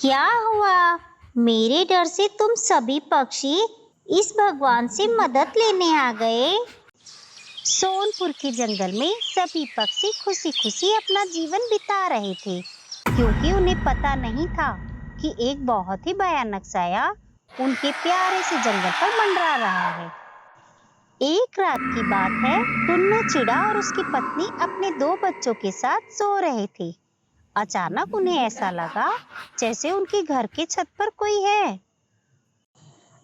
क्या हुआ? मेरे डर से तुम सभी पक्षी इस भगवान से मदद लेने आ गए। सोनपुर के जंगल में सभी पक्षी खुशी खुशी अपना जीवन बिता रहे थे, क्योंकि उन्हें पता नहीं था कि एक बहुत ही भयानक साया उनके प्यारे से जंगल पर मंडरा रहा है। एक रात की बात है, टुन्नू चिड़ा और उसकी पत्नी अपने दो बच्चों के साथ सो रहे थे। अचानक उन्हें ऐसा लगा जैसे उनके घर के छत पर कोई है।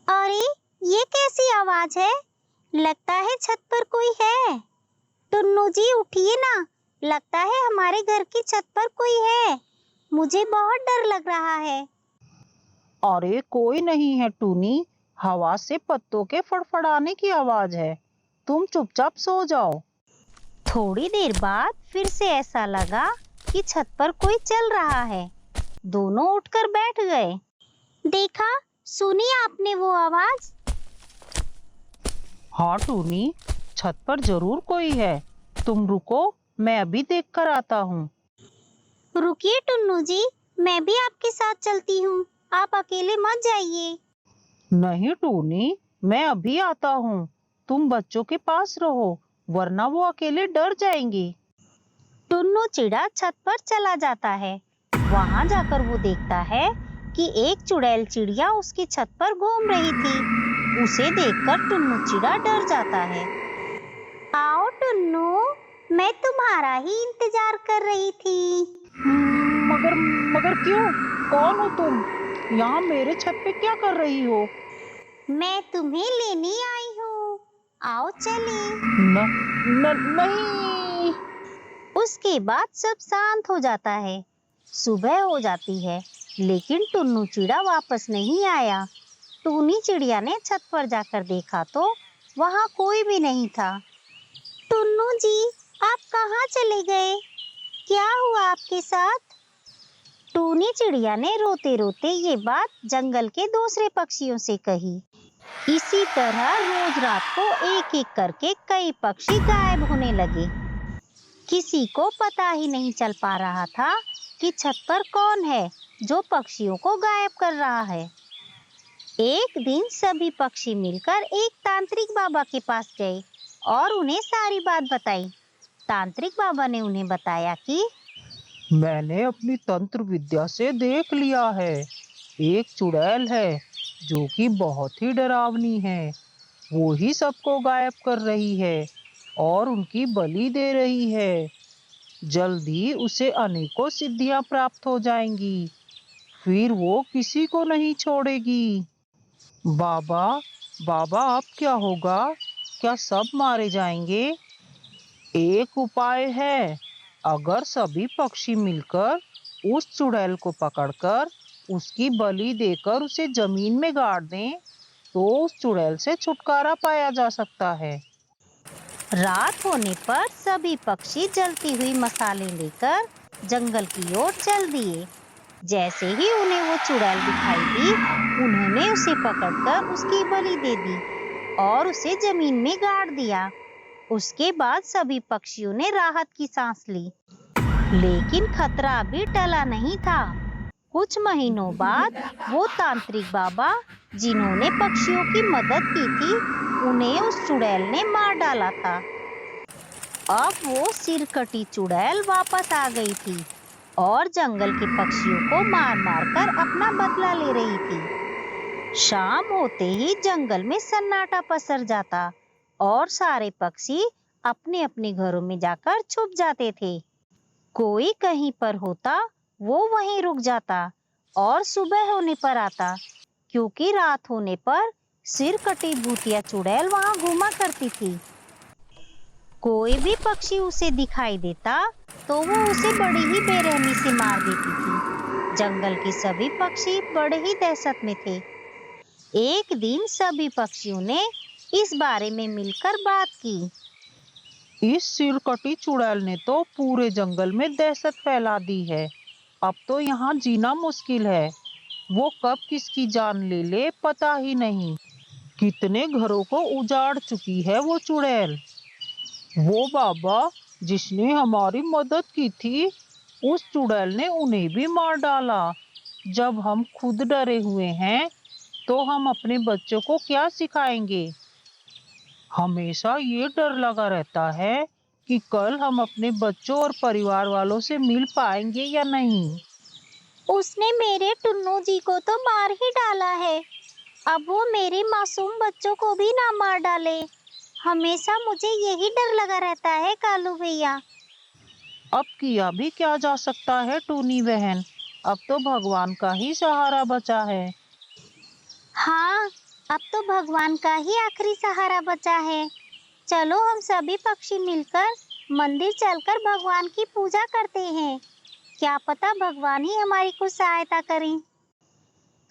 अरे, ये कैसी आवाज है? लगता है छत पर कोई है। टुन्नू जी उठिए ना, लगता है हमारे घर की छत पर कोई है। मुझे बहुत डर लग रहा है। अरे कोई नहीं है टूनी, हवा से पत्तों के फड़फड़ाने की आवाज है। तुम चुपचाप सो जाओ। थोड़ी देर बाद फिर से ऐसा लगा कि छत पर कोई चल रहा है। दोनों उठकर बैठ गए। देखा, सुनी आपने वो आवाज? हाँ टूनी, छत पर जरूर कोई है। तुम रुको, मैं अभी देख कर आता हूँ। रुकिए टुन्नू जी, मैं भी आपके साथ चलती हूँ। आप अकेले मत जाइए। नहीं टूनी, मैं अभी आता हूँ। तुम बच्चों के पास रहो, वरना वो अकेले डर जाएंगी। टुन्नू चिड़ा छत पर चला जाता है। वहां जाकर वो देखता है कि एक चुड़ैल चिड़िया उसकी छत पर घूम रही थी। उसे देखकर टुन्नू चिड़ा डर जाता है। आओ टुन्नू, मैं तुम्हारा ही इंतजार कर रही थी। मगर मगर क्यों? कौन हो तुम? यहाँ मेरे छत पे क्या कर रही हो? मैं तुम्हें लेने आई हूँ, आओ चले। नहीं। उसके बाद सब शांत हो जाता है। सुबह हो जाती है, लेकिन टुन्नू चिड़ा वापस नहीं आया। टूनी चिड़िया ने छत पर जाकर देखा तो वहाँ कोई भी नहीं था। टुन्नू जी, आप कहाँ चले गए? क्या हुआ आपके साथ? टूनी चिड़िया ने रोते रोते ये बात जंगल के दूसरे पक्षियों से कही। इसी तरह रोज रात को एक एक करके कई पक्षी गायब होने लगे। किसी को पता ही नहीं चल पा रहा था कि छत पर कौन है जो पक्षियों को गायब कर रहा है। एक दिन सभी पक्षी मिलकर एक तांत्रिक बाबा के पास गए और उन्हें सारी बात बताई। तांत्रिक बाबा ने उन्हें बताया कि मैंने अपनी तंत्र विद्या से देख लिया है। एक चुड़ैल है जो कि बहुत ही डरावनी है। वो ही सबको गायब कर रही है और उनकी बलि दे रही है। जल्द ही उसे अनेकों सिद्धियां प्राप्त हो जाएंगी। फिर वो किसी को नहीं छोड़ेगी। बाबा, बाबा अब क्या होगा? क्या सब मारे जाएंगे? एक उपाय है। अगर सभी पक्षी मिलकर उस चुड़ैल को पकड़कर उसकी बलि देकर उसे जमीन में गाड़ दें, तो उस चुड़ैल से छुटकारा पाया जा सकता है। रात होने पर सभी पक्षी जलती हुई मसाले लेकर जंगल की ओर चल दिए। जैसे ही उन्हें वो चुड़ैल दिखाई दी, उन्होंने उसे पकड़कर उसकी बलि दे दी और उसे जमीन में गाड़ दिया। उसके बाद सभी पक्षियों ने राहत की सांस ली, लेकिन खतरा अभी टला नहीं था। कुछ महीनों बाद वो तांत्रिक बाबा, जिन्होंने पक्षियों की मदद की थी, उन्हें उस चुड़ैल ने मार डाला था। अब वो सिरकटी चुड़ैल वापस आ गई थी और जंगल के पक्षियों को मार मार कर अपना बदला ले रही थी। शाम होते ही जंगल में सन्नाटा पसर जाता और सारे पक्षी अपने अपने घरों में जाकर छुप जाते थे। कोई कहीं पर होता, वो वहीं रुक जाता और सुबह होने पर आता, क्योंकि रात होने पर सिरकटी भूतिया चुड़ैल वहां घूमा करती थी। कोई भी पक्षी उसे दिखाई देता तो वो उसे बड़ी ही बेरहमी से मार देती थी। जंगल के सभी पक्षी बड़े ही दहशत में थे। एक दिन सभी पक्षियों ने इस बारे में मिलकर बात की। इस सिरकटी चुड़ैल ने तो पूरे जंगल में दहशत फैला दी है। अब तो यहाँ जीना मुश्किल है। वो कब किसकी जान ले ले पता ही नहीं। कितने घरों को उजाड़ चुकी है वो चुड़ैल। वो बाबा जिसने हमारी मदद की थी, उस चुड़ैल ने उन्हें भी मार डाला। जब हम खुद डरे हुए हैं, तो हम अपने बच्चों को क्या सिखाएंगे? हमेशा ये डर लगा रहता है कि कल हम अपने बच्चों और परिवार वालों से मिल पाएंगे या नहीं। उसने मेरे टुन्नू जी को तो मार ही डाला है। अब वो मेरे मासूम बच्चों को भी ना मार डाले। हमेशा मुझे यही डर लगा रहता है कालू भैया। अब किया भी क्या जा सकता है टूनी बहन, अब तो भगवान का ही सहारा बचा है। हाँ, अब तो भगवान का ही आखिरी सहारा बचा है। चलो हम सभी पक्षी मिलकर मंदिर चलकर भगवान की पूजा करते हैं। क्या पता भगवान ही हमारी कुछ सहायता करें।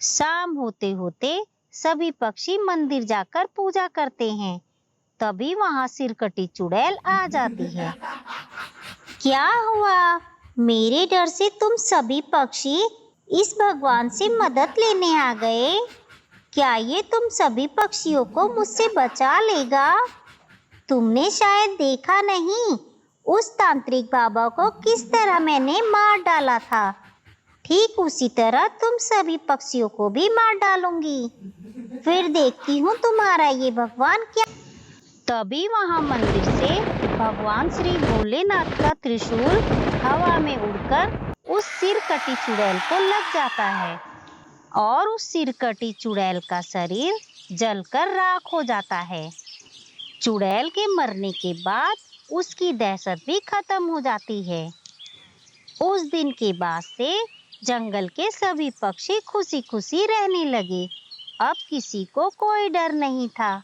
शाम होते होते सभी पक्षी मंदिर जाकर पूजा करते हैं। तभी वहां सिरकटी चुड़ैल आ जाती है। क्या हुआ? मेरे डर से तुम सभी पक्षी इस भगवान से मदद लेने आ गए? क्या ये तुम सभी पक्षियों को मुझसे बचा लेगा? तुमने शायद देखा नहीं, उस तांत्रिक बाबा को किस तरह मैंने मार डाला था। ठीक उसी तरह तुम सभी पक्षियों को भी मार डालूंगी। फिर देखती हूँ तुम्हारा ये भगवान क्या। तभी वहां मंदिर से भगवान श्री भोलेनाथ का त्रिशूल हवा में उड़कर उस सिरकटी चुड़ैल को लग जाता है और उस सिरकटी चुड़ैल का शरीर जलकर राख हो जाता है। चुड़ैल के मरने के बाद उसकी दहशत भी खत्म हो जाती है। उस दिन के बाद से जंगल के सभी पक्षी खुशी खुशी रहने लगे। अब किसी को कोई डर नहीं था।